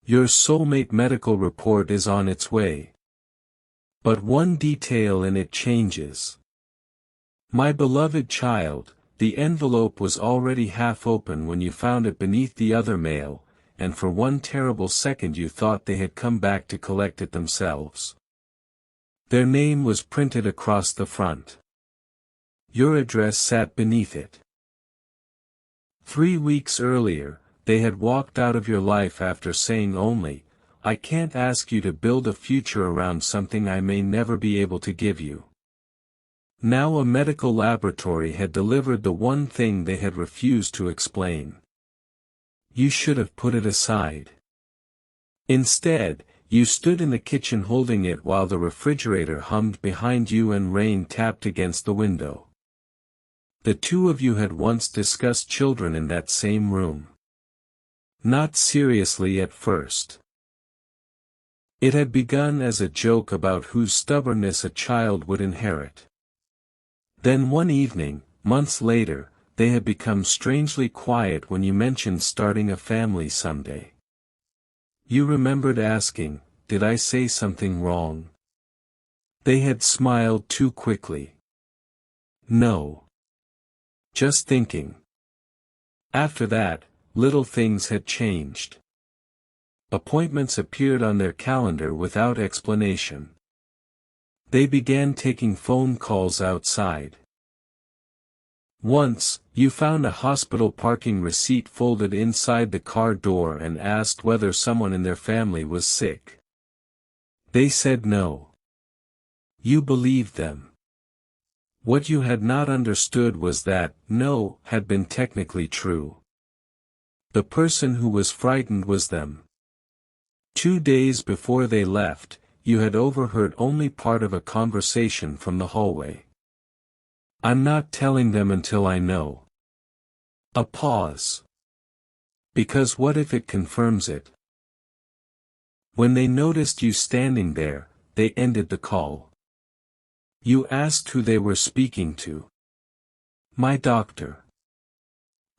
Your soulmate medical report is on its way. But one detail in it changes. My beloved child, the envelope was already half open when you found it beneath the other mail, and for one terrible second you thought they had come back to collect it themselves. Their name was printed across the front. Your address sat beneath it. 3 weeks earlier, they had walked out of your life after saying only, "I can't ask you to build a future around something I may never be able to give you." Now a medical laboratory had delivered the one thing they had refused to explain. You should have put it aside. Instead, you stood in the kitchen holding it while the refrigerator hummed behind you and rain tapped against the window. The two of you had once discussed children in that same room. Not seriously at first. It had begun as a joke about whose stubbornness a child would inherit. Then one evening, months later, they had become strangely quiet when you mentioned starting a family someday. You remembered asking, "Did I say something wrong?" They had smiled too quickly. No. Just thinking. After that, little things had changed. Appointments appeared on their calendar without explanation. They began taking phone calls outside. Once, you found a hospital parking receipt folded inside the car door and asked whether someone in their family was sick. They said no. You believed them. What you had not understood was that "no" had been technically true. The person who was frightened was them. 2 days before they left, you had overheard only part of a conversation from the hallway. "I'm not telling them until I know." A pause. Because what if it confirms it? When they noticed you standing there, they ended the call. You asked who they were speaking to. "My doctor."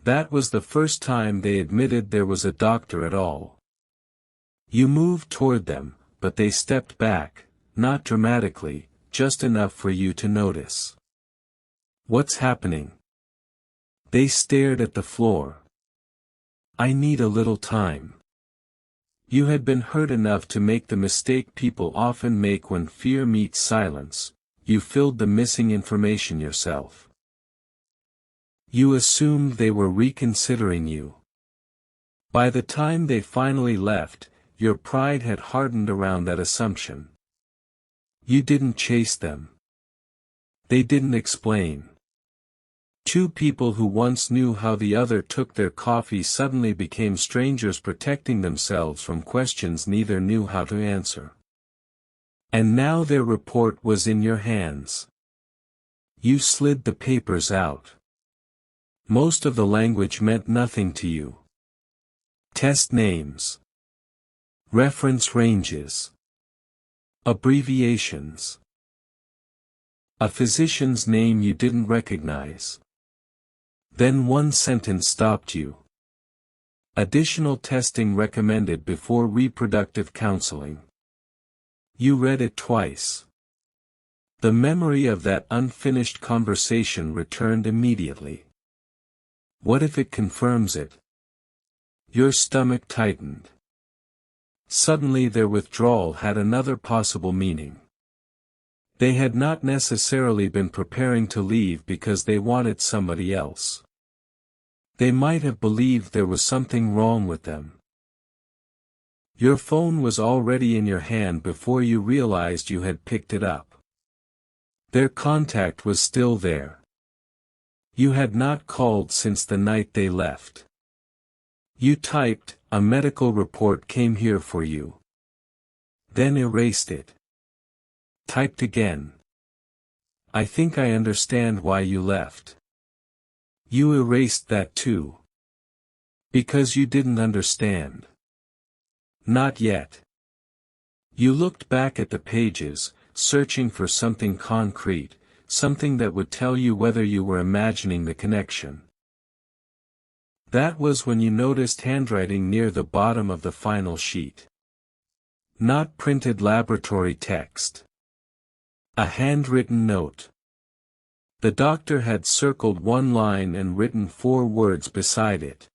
That was the first time they admitted there was a doctor at all. You moved toward them, but they stepped back, not dramatically, just enough for you to notice. "What's happening?" They stared at the floor. "I need a little time." You had been hurt enough to make the mistake people often make when fear meets silence. You filled the missing information yourself. You assumed they were reconsidering you. By the time they finally left, your pride had hardened around that assumption. You didn't chase them. They didn't explain. Two people who once knew how the other took their coffee suddenly became strangers protecting themselves from questions neither knew how to answer. And now their report was in your hands. You slid the papers out. Most of the language meant nothing to you. Test names. Reference ranges. Abbreviations. A physician's name you didn't recognize. Then one sentence stopped you. Additional testing recommended before reproductive counseling. You read it twice. The memory of that unfinished conversation returned immediately. What if it confirms it? Your stomach tightened. Suddenly their withdrawal had another possible meaning. They had not necessarily been preparing to leave because they wanted somebody else. They might have believed there was something wrong with them. Your phone was already in your hand before you realized you had picked it up. Their contact was still there. You had not called since the night they left. You typed, "A medical report came here for you." Then erased it. Typed again. "I think I understand why you left." You erased that too. Because you didn't understand. Not yet. You looked back at the pages, searching for something concrete, something that would tell you whether you were imagining the connection. That was when you noticed handwriting near the bottom of the final sheet. Not printed laboratory text. A handwritten note. The doctor had circled one line and written 4 words beside it.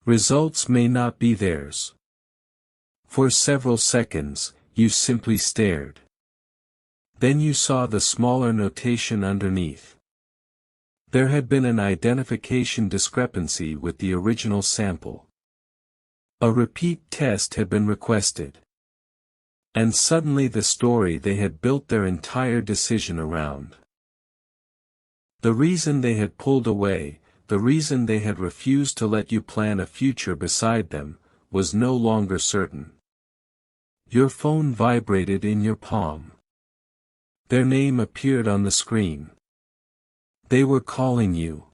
Results may not be theirs. For several seconds, you simply stared. Then you saw the smaller notation underneath. There had been an identification discrepancy with the original sample. A repeat test had been requested. And suddenly the story they had built their entire decision around. The reason they had pulled away, the reason they had refused to let you plan a future beside them, was no longer certain. Your phone vibrated in your palm. Their name appeared on the screen. They were calling you.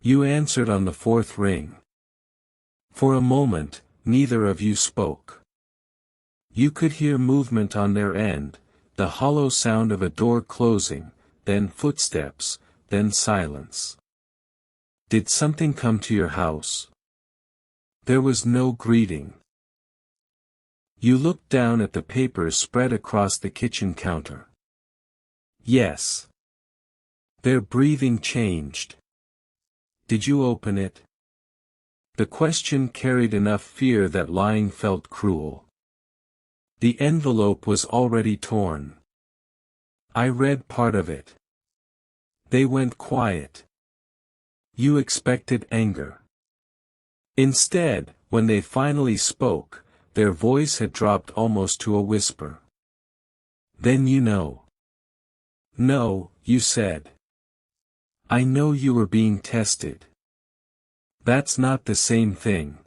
You answered on the 4th ring. For a moment, neither of you spoke. You could hear movement on their end, the hollow sound of a door closing, then footsteps, then silence. Did something come to your house? There was no greeting. You looked down at the papers spread across the kitchen counter. Yes. Their breathing changed. Did you open it? The question carried enough fear that lying felt cruel. The envelope was already torn. I read part of it. They went quiet. You expected anger. Instead, when they finally spoke, their voice had dropped almost to a whisper. Then you know. No, you said. I know you were being tested. That's not the same thing.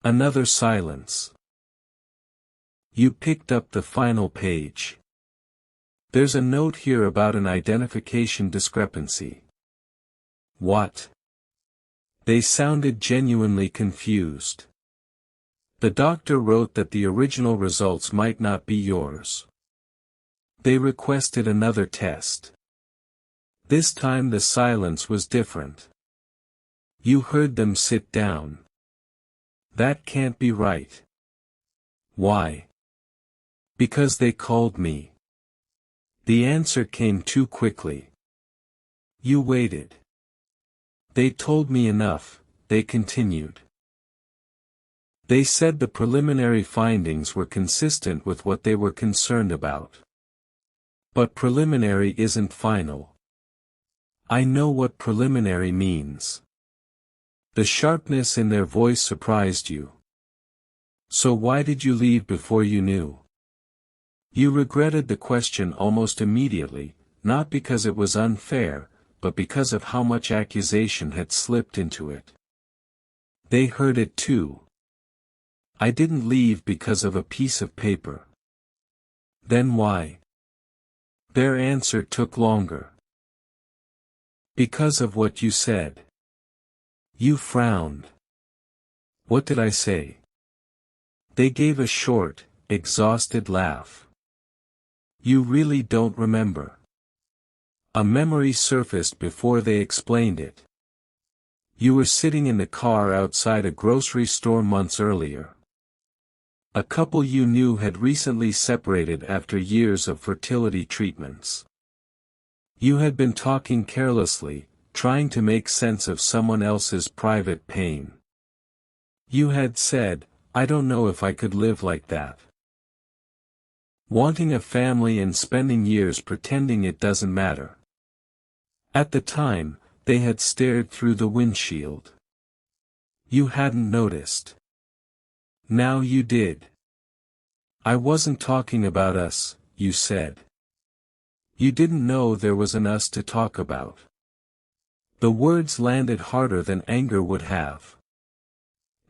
Another silence. You picked up the final page. There's a note here about an identification discrepancy. What? They sounded genuinely confused. The doctor wrote that the original results might not be yours. They requested another test. This time the silence was different. You heard them sit down. That can't be right. Why? Because they called me. The answer came too quickly. You waited. They told me enough, they continued. They said the preliminary findings were consistent with what they were concerned about. But preliminary isn't final. I know what preliminary means. The sharpness in their voice surprised you. So why did you leave before you knew? You regretted the question almost immediately, not because it was unfair, but because of how much accusation had slipped into it. They heard it too. I didn't leave because of a piece of paper. Then why? Their answer took longer. Because of what you said. You frowned. What did I say? They gave a short, exhausted laugh. You really don't remember. A memory surfaced before they explained it. You were sitting in the car outside a grocery store months earlier. A couple you knew had recently separated after years of fertility treatments. You had been talking carelessly, trying to make sense of someone else's private pain. You had said, I don't know if I could live like that. Wanting a family and spending years pretending it doesn't matter. At the time, they had stared through the windshield. You hadn't noticed. Now you did. I wasn't talking about us, you said. You didn't know there was an us to talk about. The words landed harder than anger would have.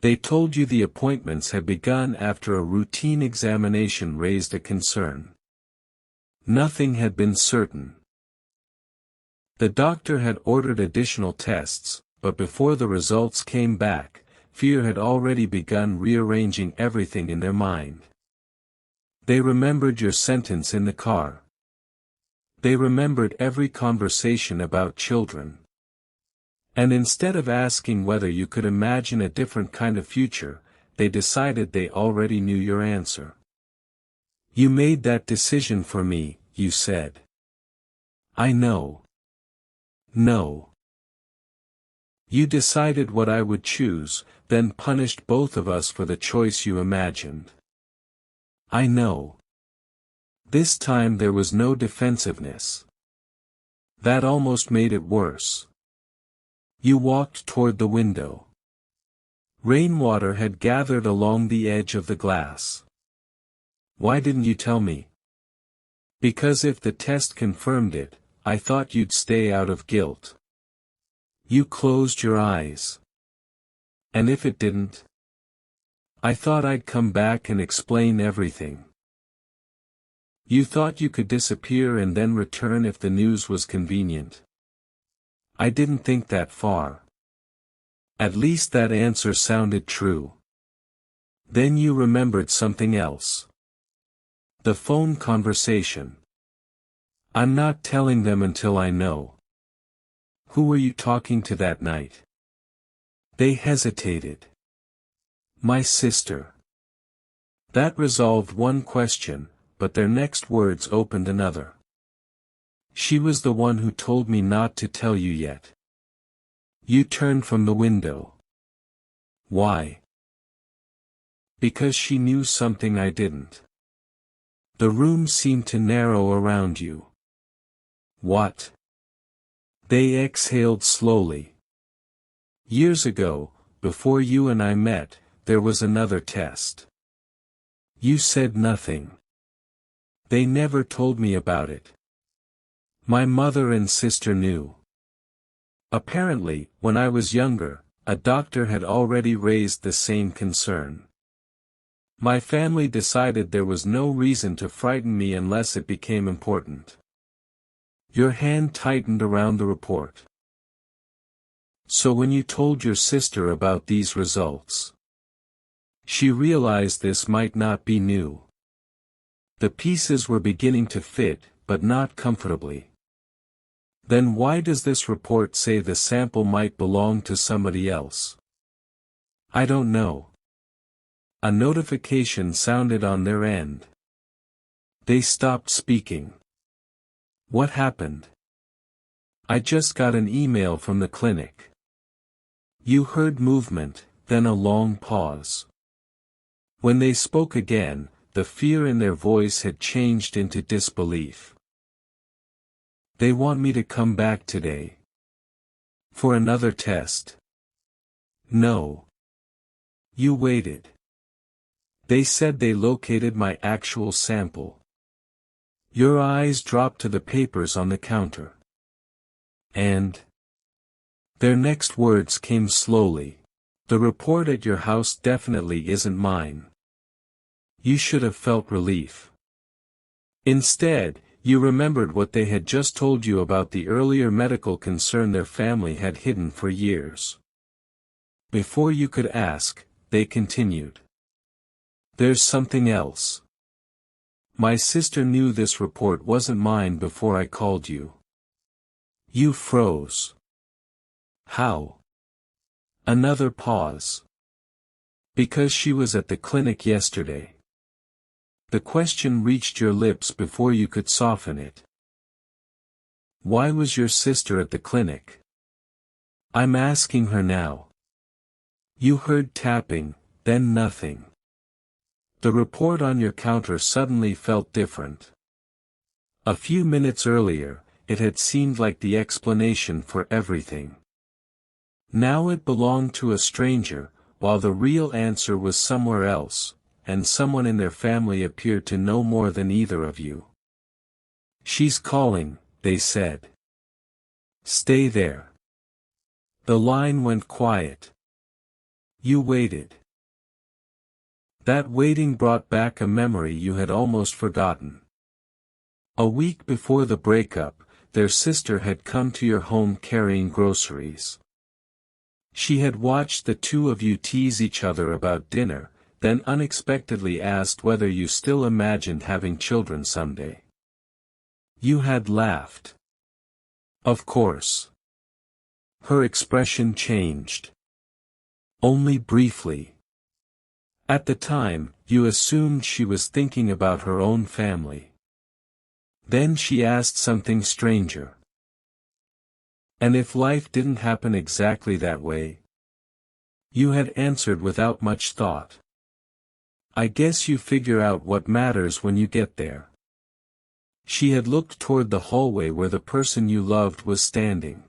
They told you the appointments had begun after a routine examination raised a concern. Nothing had been certain. The doctor had ordered additional tests, but before the results came back, fear had already begun rearranging everything in their mind. They remembered your sentence in the car. They remembered every conversation about children. And instead of asking whether you could imagine a different kind of future, they decided they already knew your answer. You made that decision for me, you said. I know. No. You decided what I would choose, then punished both of us for the choice you imagined. I know. This time there was no defensiveness. That almost made it worse. You walked toward the window. Rainwater had gathered along the edge of the glass. Why didn't you tell me? Because if the test confirmed it, I thought you'd stay out of guilt. You closed your eyes. And if it didn't? I thought I'd come back and explain everything. You thought you could disappear and then return if the news was convenient. I didn't think that far. At least that answer sounded true. Then you remembered something else. The phone conversation. I'm not telling them until I know. Who were you talking to that night? They hesitated. My sister. That resolved one question, but their next words opened another. She was the one who told me not to tell you yet. You turned from the window. Why? Because she knew something I didn't. The room seemed to narrow around you. What? They exhaled slowly. Years ago, before you and I met, there was another test. You said nothing. They never told me about it. My mother and sister knew. Apparently, when I was younger, a doctor had already raised the same concern. My family decided there was no reason to frighten me unless it became important. Your hand tightened around the report. So when you told your sister about these results, she realized this might not be new. The pieces were beginning to fit, but not comfortably. Then why does this report say the sample might belong to somebody else? I don't know. A notification sounded on their end. They stopped speaking. What happened? I just got an email from the clinic. You heard movement, then a long pause. When they spoke again, the fear in their voice had changed into disbelief. They want me to come back today. For another test. No. You waited. They said they located my actual sample. Your eyes dropped to the papers on the counter. And? Their next words came slowly. The report at your house definitely isn't mine. You should have felt relief. Instead, you remembered what they had just told you about the earlier medical concern their family had hidden for years. Before you could ask, they continued. There's something else. My sister knew this report wasn't mine before I called you. You froze. How? Another pause. Because she was at the clinic yesterday. The question reached your lips before you could soften it. Why was your sister at the clinic? I'm asking her now. You heard tapping, then nothing. The report on your counter suddenly felt different. A few minutes earlier, it had seemed like the explanation for everything. Now it belonged to a stranger, while the real answer was somewhere else, and someone in their family appeared to know more than either of you. She's calling, they said. Stay there. The line went quiet. You waited. That waiting brought back a memory you had almost forgotten. A week before the breakup, their sister had come to your home carrying groceries. She had watched the two of you tease each other about dinner, then unexpectedly asked whether you still imagined having children someday. You had laughed. Of course. Her expression changed. Only briefly. At the time, you assumed she was thinking about her own family. Then she asked something stranger. And if life didn't happen exactly that way? You had answered without much thought. I guess you figure out what matters when you get there. She had looked toward the hallway where the person you loved was standing.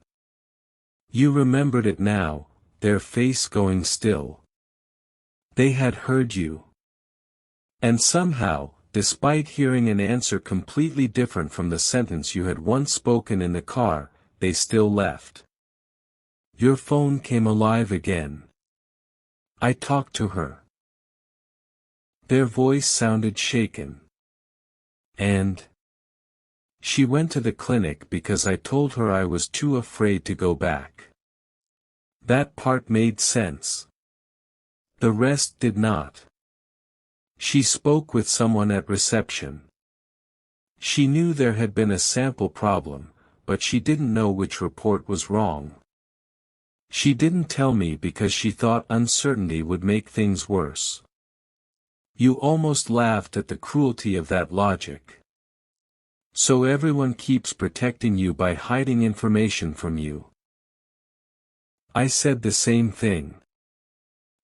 You remembered it now, their face going still. They had heard you. And somehow, despite hearing an answer completely different from the sentence you had once spoken in the car, they still left. Your phone came alive again. I talked to her. Their voice sounded shaken. And she went to the clinic because I told her I was too afraid to go back. That part made sense. The rest did not. She spoke with someone at reception. She knew there had been a sample problem, but she didn't know which report was wrong. She didn't tell me because she thought uncertainty would make things worse. You almost laughed at the cruelty of that logic. So everyone keeps protecting you by hiding information from you. I said the same thing.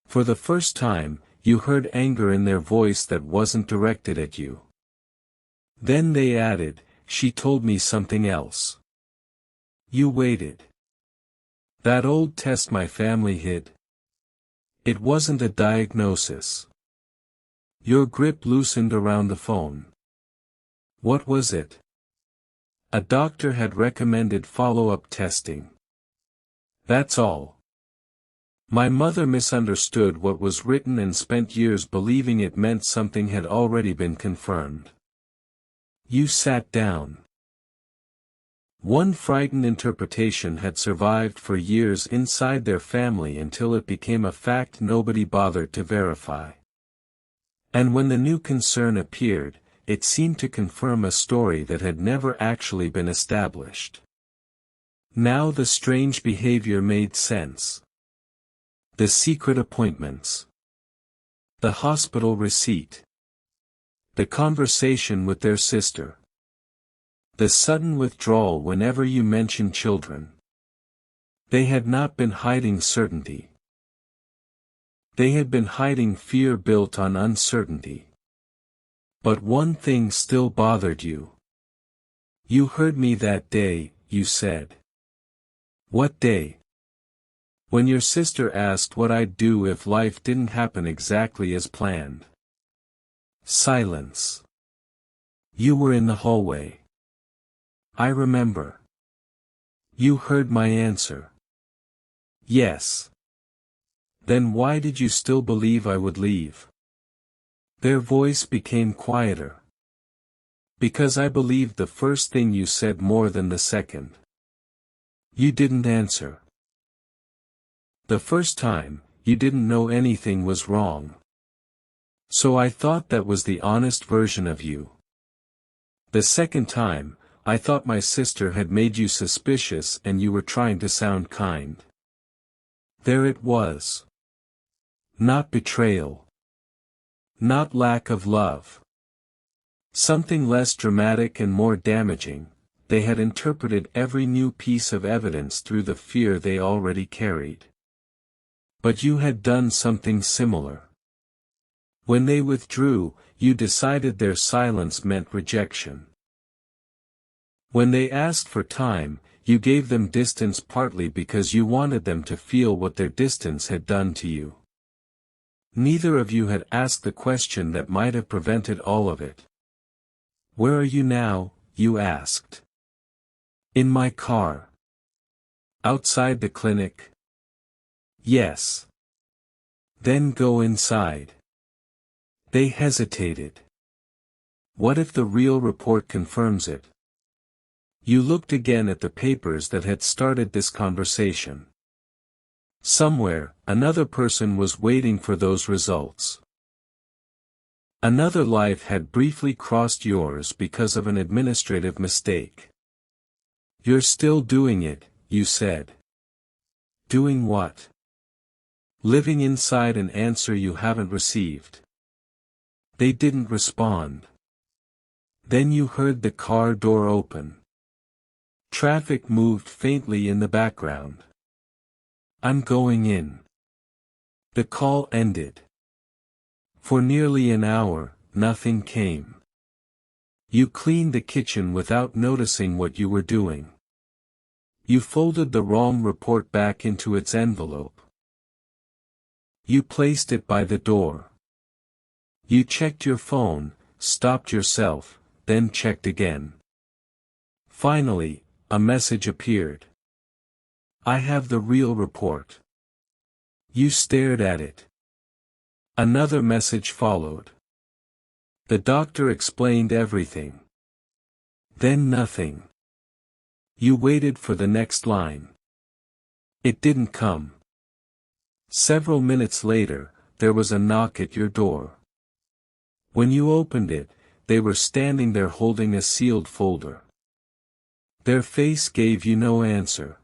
For the first time, you heard anger in their voice that wasn't directed at you. Then they added, she told me something else. You waited. That old test my family hid. It wasn't a diagnosis. Your grip loosened around the phone. What was it? A doctor had recommended follow-up testing. That's all. My mother misunderstood what was written and spent years believing it meant something had already been confirmed. You sat down. One frightened interpretation had survived for years inside their family until it became a fact nobody bothered to verify. And when the new concern appeared, it seemed to confirm a story that had never actually been established. Now the strange behavior made sense. The secret appointments. The hospital receipt. The conversation with their sister. The sudden withdrawal whenever you mentioned children. They had not been hiding certainty. They had been hiding fear built on uncertainty. But one thing still bothered you. You heard me that day, you said. What day? When your sister asked what I'd do if life didn't happen exactly as planned. Silence. You were in the hallway. I remember. You heard my answer. Yes. Then why did you still believe I would leave? Their voice became quieter. Because I believed the first thing you said more than the second. You didn't answer. The first time, you didn't know anything was wrong. So I thought that was the honest version of you. The second time, I thought my sister had made you suspicious and you were trying to sound kind. There it was. Not betrayal. Not lack of love. Something less dramatic and more damaging. They had interpreted every new piece of evidence through the fear they already carried. But you had done something similar. When they withdrew, you decided their silence meant rejection. When they asked for time, you gave them distance partly because you wanted them to feel what their distance had done to you. Neither of you had asked the question that might have prevented all of it. Where are you now? You asked. In my car. Outside the clinic? Yes. Then go inside. They hesitated. What if the real report confirms it? You looked again at the papers that had started this conversation. Somewhere, another person was waiting for those results. Another life had briefly crossed yours because of an administrative mistake. You're still doing it, you said. Doing what? Living inside an answer you haven't received. They didn't respond. Then you heard the car door open. Traffic moved faintly in the background. I'm going in. The call ended. For nearly an hour, nothing came. You cleaned the kitchen without noticing what you were doing. You folded the wrong report back into its envelope. You placed it by the door. You checked your phone, stopped yourself, then checked again. Finally, a message appeared. I have the real report. You stared at it. Another message followed. The doctor explained everything. Then nothing. You waited for the next line. It didn't come. Several minutes later, there was a knock at your door. When you opened it, they were standing there holding a sealed folder. Their face gave you no answer.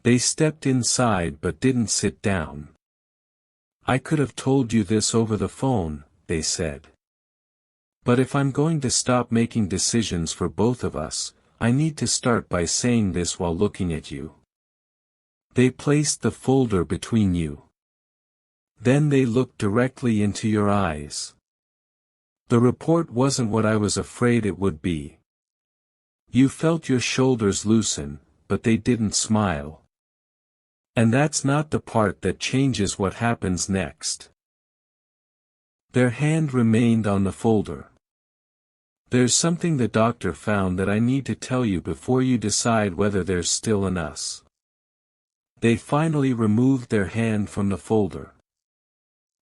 They stepped inside but didn't sit down. I could have told you this over the phone, they said. But if I'm going to stop making decisions for both of us, I need to start by saying this while looking at you. They placed the folder between you. Then they looked directly into your eyes. The report wasn't what I was afraid it would be. You felt your shoulders loosen, but they didn't smile. And that's not the part that changes what happens next. Their hand remained on the folder. There's something the doctor found that I need to tell you before you decide whether there's still an us. They finally removed their hand from the folder.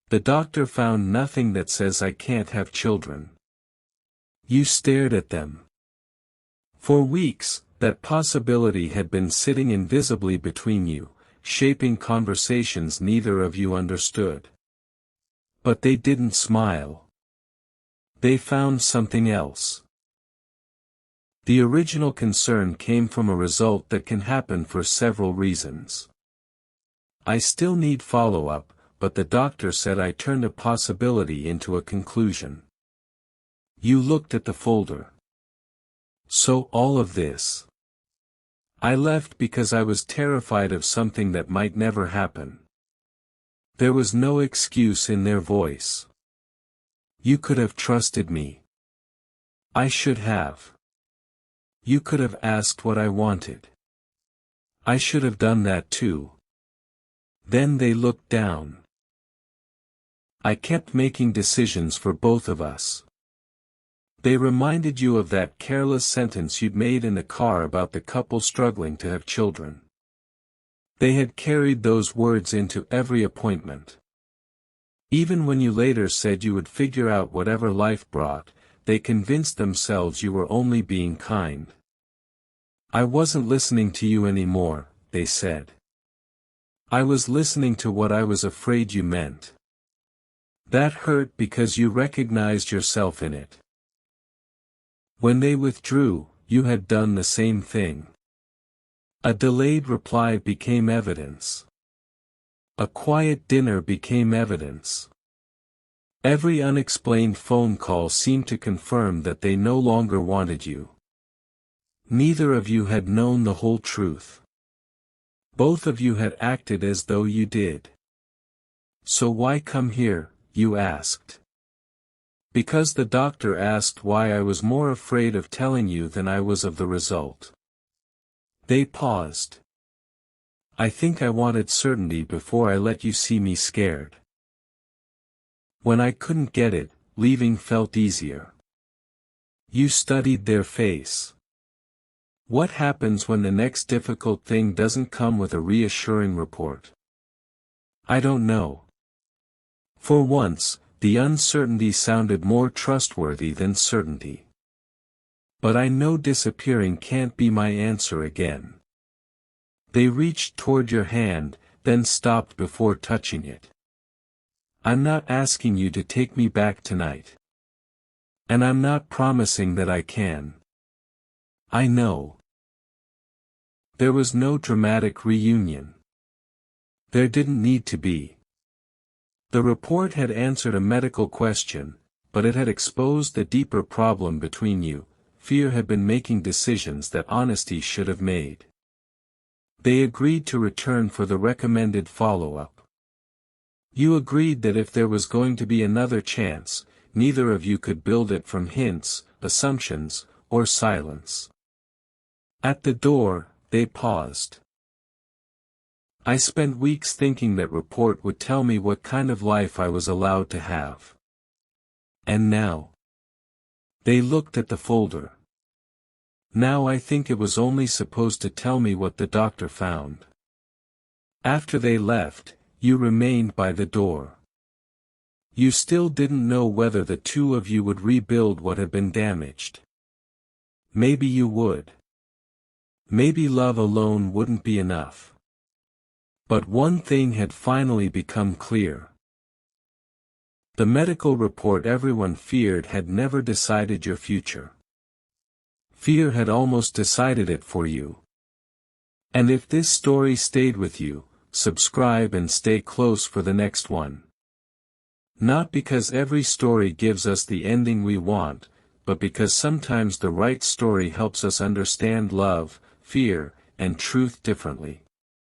The doctor found nothing that says I can't have children. You stared at them. For weeks, that possibility had been sitting invisibly between you, shaping conversations neither of you understood. But they didn't smile. They found something else. The original concern came from a result that can happen for several reasons. I still need follow-up, but the doctor said I turned a possibility into a conclusion. You looked at the folder. So all of this. I left because I was terrified of something that might never happen. There was no excuse in their voice. You could have trusted me. I should have. You could have asked what I wanted. I should have done that too. Then they looked down. I kept making decisions for both of us. They reminded you of that careless sentence you'd made in the car about the couple struggling to have children. They had carried those words into every appointment. Even when you later said you would figure out whatever life brought, they convinced themselves you were only being kind. I wasn't listening to you anymore, they said. I was listening to what I was afraid you meant. That hurt because you recognized yourself in it. When they withdrew, you had done the same thing. A delayed reply became evidence. A quiet dinner became evidence. Every unexplained phone call seemed to confirm that they no longer wanted you. Neither of you had known the whole truth. Both of you had acted as though you did. So why come here, you asked. Because the doctor asked why I was more afraid of telling you than I was of the result. They paused. I think I wanted certainty before I let you see me scared. When I couldn't get it, leaving felt easier. You studied their face. What happens when the next difficult thing doesn't come with a reassuring report? I don't know. For once, the uncertainty sounded more trustworthy than certainty. But I know disappearing can't be my answer again. They reached toward your hand, then stopped before touching it. I'm not asking you to take me back tonight. And I'm not promising that I can. I know. There was no dramatic reunion. There didn't need to be. The report had answered a medical question, but it had exposed a deeper problem between you. Fear had been making decisions that honesty should have made. They agreed to return for the recommended follow-up. You agreed that if there was going to be another chance, neither of you could build it from hints, assumptions, or silence. At the door, they paused. I spent weeks thinking that report would tell me what kind of life I was allowed to have. And now? They looked at the folder. Now I think it was only supposed to tell me what the doctor found. After they left, you remained by the door. You still didn't know whether the two of you would rebuild what had been damaged. Maybe you would. Maybe love alone wouldn't be enough. But one thing had finally become clear. The medical report everyone feared had never decided your future. Fear had almost decided it for you. And if this story stayed with you, subscribe and stay close for the next one. Not because every story gives us the ending we want, but because sometimes the right story helps us understand love, fear, and truth differently.